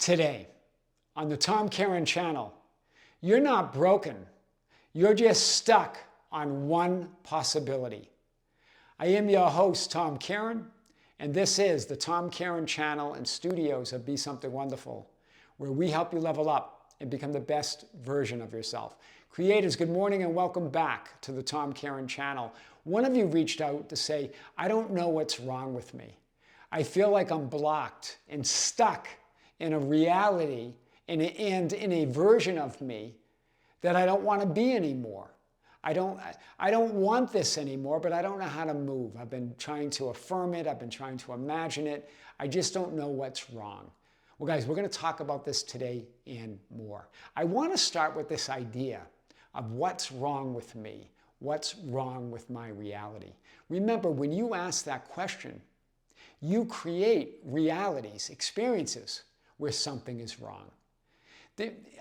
Today, on the Tom Kearin Channel, you're not broken. You're just stuck on one possibility. I am your host, Tom Kearin, and this is the Tom Kearin Channel and studios of Be Something Wonderful, where we help you level up and become the best version of yourself. Creators, good morning and welcome back to the Tom Kearin Channel. One of you reached out to say, I don't know what's wrong with me. I feel like I'm blocked and stuck in a reality and in a version of me that I don't want to be anymore. I don't want this anymore, but I don't know how to move. I've been trying to affirm it. I've been trying to imagine it. I just don't know what's wrong. Well, guys, we're going to talk about this today and more. I want to start with this idea of what's wrong with me. What's wrong with my reality? Remember, when you ask that question, you create realities, experiences where something is wrong.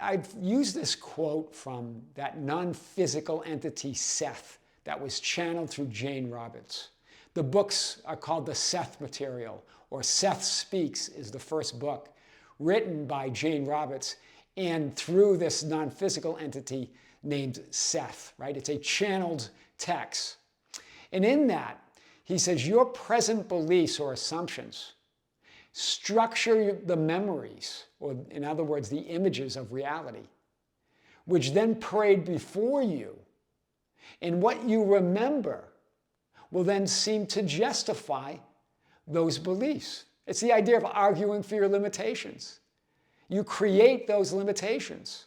I've used this quote from that non-physical entity Seth that was channeled through Jane Roberts. The books are called the Seth Material, or Seth Speaks is the first book written by Jane Roberts and through this non-physical entity named Seth, right? It's a channeled text. And in that, he says, your present beliefs or assumptions structure the memories, or in other words, the images of reality, which then parade before you. And what you remember will then seem to justify those beliefs. It's the idea of arguing for your limitations. You create those limitations.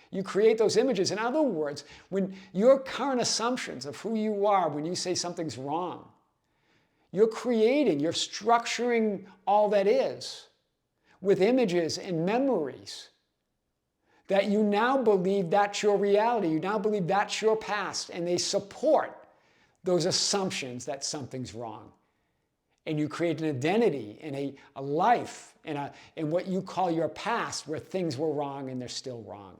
You create those images. In other words, when your current assumptions of who you are, when you say something's wrong, you're structuring all that is with images and memories that you now believe that's your reality. You now believe that's your past, and they support those assumptions that something's wrong. And you create an identity and a life in what you call your past where things were wrong and they're still wrong.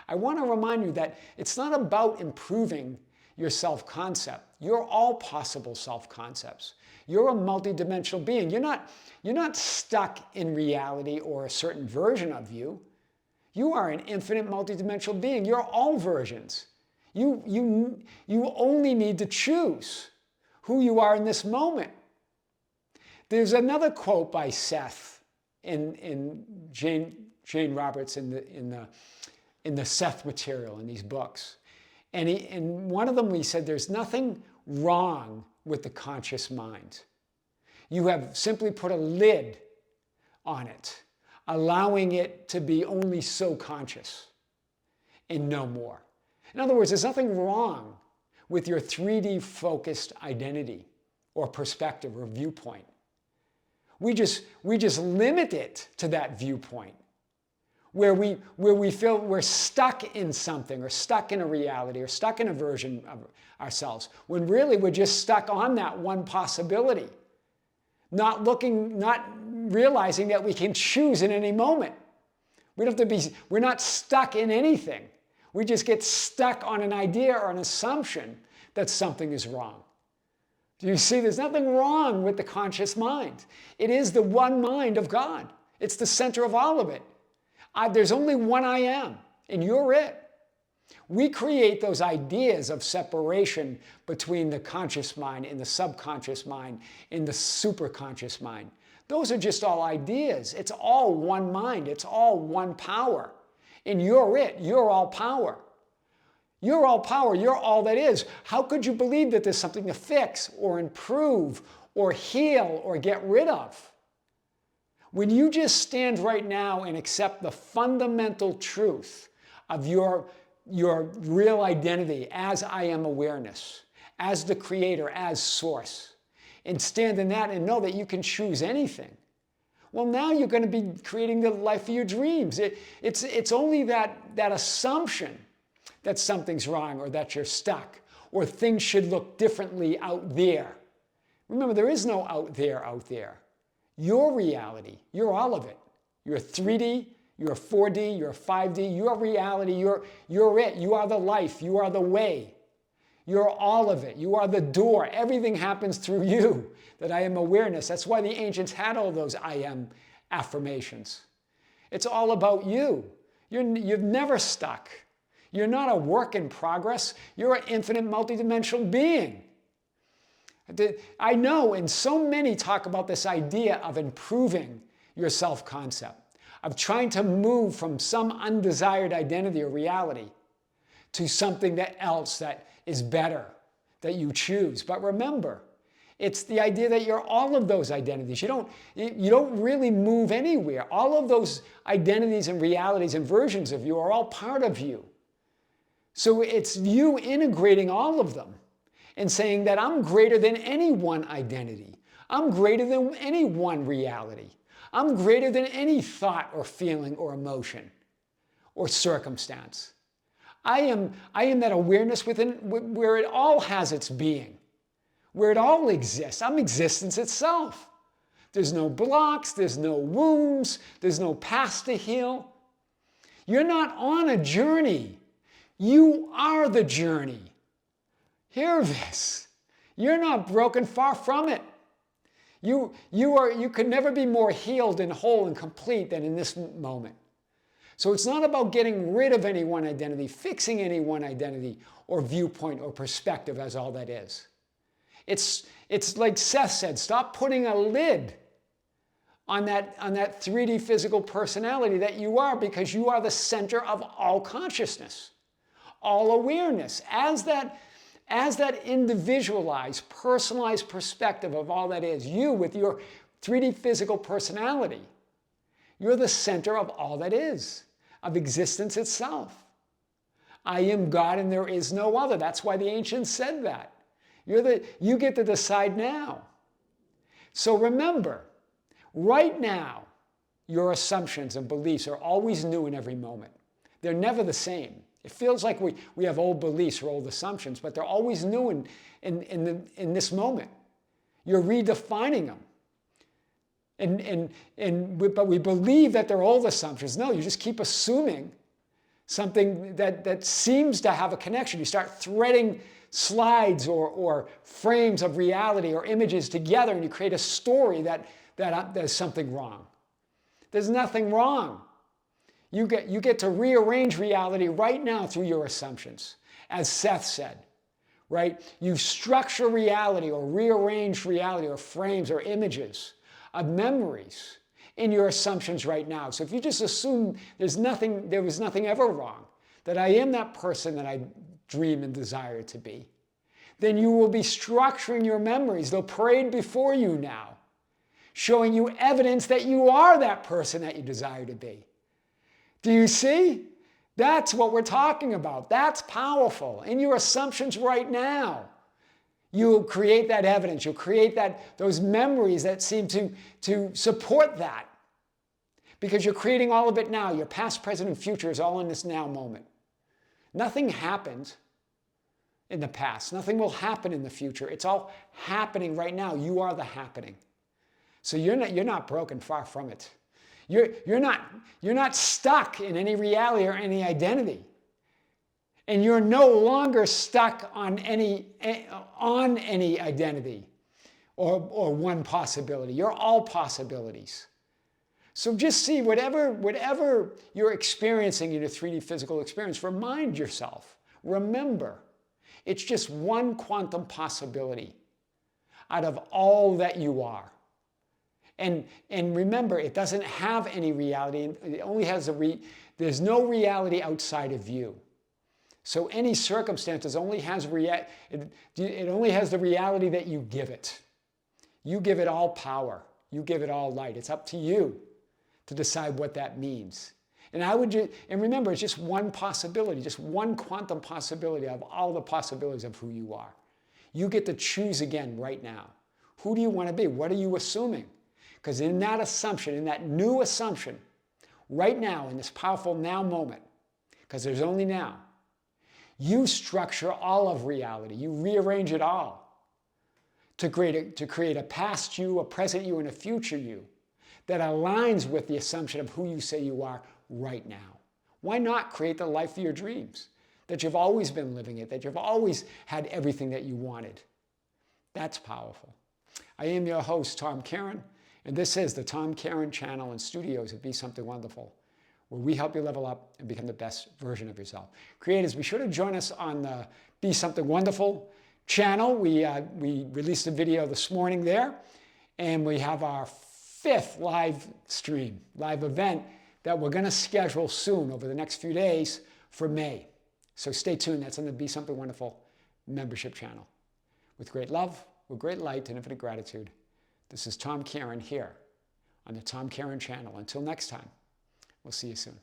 I want to remind you that it's not about improving your self-concept. You're all possible self-concepts. You're a multidimensional being. You're not stuck in reality or a certain version of you. You are an infinite multidimensional being. You're all versions. You only need to choose who you are in this moment. There's another quote by Seth in Jane Roberts in the Seth Material in these books. And in one of them, he said, there's nothing wrong with the conscious mind. You have simply put a lid on it, allowing it to be only so conscious and no more. In other words, there's nothing wrong with your 3D focused identity or perspective or viewpoint. We just limit it to that viewpoint, where we feel we're stuck in something or stuck in a reality or stuck in a version of ourselves, when really we're just stuck on that one possibility, not realizing that we can choose in any moment. We're not stuck in anything. We just get stuck on an idea or an assumption that something is wrong. Do you see? There's nothing wrong with the conscious mind. It is the one mind of God. It's the center of all of it. There's only one I am, and you're it. We create those ideas of separation between the conscious mind and the subconscious mind and the superconscious mind. Those are just all ideas. It's all one mind. It's all one power. And you're it. You're all power. You're all power. You're all that is. How could you believe that there's something to fix or improve or heal or get rid of? When you just stand right now and accept the fundamental truth of your real identity as I am awareness, as the creator, as source, and stand in that and know that you can choose anything, well, now you're going to be creating the life of your dreams. It's only that assumption that something's wrong or that you're stuck or things should look differently out there. Remember, there is no out there. Your reality, you're all of it. You're 3D, you're 4D, you're 5D, your reality, you're it. You are the life, you are the way. You're all of it. You are the door. Everything happens through you. That I am awareness. That's why the ancients had all those I am affirmations. It's all about you. You've never stuck. You're not a work in progress. You're an infinite multidimensional being. I know, and so many talk about this idea of improving your self-concept, of trying to move from some undesired identity or reality to something else that is better, that you choose. But remember, it's the idea that you're all of those identities. You don't really move anywhere. All of those identities and realities and versions of you are all part of you. So it's you integrating all of them and saying that I'm greater than any one identity. I'm greater than any one reality. I'm greater than any thought or feeling or emotion or circumstance. I am that awareness within where it all has its being, where it all exists. I'm existence itself. There's no blocks, there's no wounds, there's no past to heal. You're not on a journey. You are the journey. Hear this. You're not broken, far from it. You could never be more healed and whole and complete than in this moment. So it's not about getting rid of any one identity, fixing any one identity or viewpoint or perspective as all that is. It's like Seth said, stop putting a lid on that 3D physical personality that you are, because you are the center of all consciousness, all awareness. As that individualized, personalized perspective of all that is, you with your 3D physical personality, you're the center of all that is, of existence itself. I am God and there is no other. That's why the ancients said that. You get to decide now. So remember, right now, your assumptions and beliefs are always new in every moment. They're never the same. It feels like we have old beliefs or old assumptions, but they're always new in this moment. You're redefining them. But we believe that they're old assumptions. No, you just keep assuming something that seems to have a connection. You start threading slides or frames of reality or images together, and you create a story that there's something wrong. There's nothing wrong. You get to rearrange reality right now through your assumptions, as Seth said, right? You structure reality or rearrange reality or frames or images of memories in your assumptions right now. So if you just assume there was nothing ever wrong, that I am that person that I dream and desire to be, then you will be structuring your memories. They'll parade before you now, showing you evidence that you are that person that you desire to be. Do you see? That's what we're talking about. That's powerful. In your assumptions right now, you'll create that evidence. You'll create those memories that seem to support that. Because you're creating all of it now. Your past, present, and future is all in this now moment. Nothing happened in the past. Nothing will happen in the future. It's all happening right now. You are the happening. So you're not broken, far from it. You're not stuck in any reality or any identity. And you're no longer stuck on any identity or one possibility. You're all possibilities. So just see whatever you're experiencing in your 3D physical experience, remind yourself, remember, it's just one quantum possibility out of all that you are. And remember, it doesn't have any reality. It only has there's no reality outside of you. So any circumstances only has it only has the reality that you give it. You give it all power. You give it all light. It's up to you to decide what that means. And remember, it's just one possibility, just one quantum possibility of all the possibilities of who you are. You get to choose again right now. Who do you want to be? What are you assuming? Because in that assumption, in that new assumption, right now, in this powerful now moment, because there's only now, you structure all of reality. You rearrange it all to create a past you, a present you, and a future you that aligns with the assumption of who you say you are right now. Why not create the life of your dreams? That you've always been living it, that you've always had everything that you wanted. That's powerful. I am your host, Tom Kearin, and this is the Tom Kearin Channel and Studios at Be Something Wonderful. where we help you level up and become the best version of yourself. Creators, be sure to join us on the Be Something Wonderful channel. We released a video this morning there, and we have our 5th live stream, live event that we're going to schedule soon over the next few days for May. So stay tuned. That's on the Be Something Wonderful membership channel. With great love, with great light and infinite gratitude, this is Tom Kearin here on the Tom Kearin Channel. Until next time, we'll see you soon.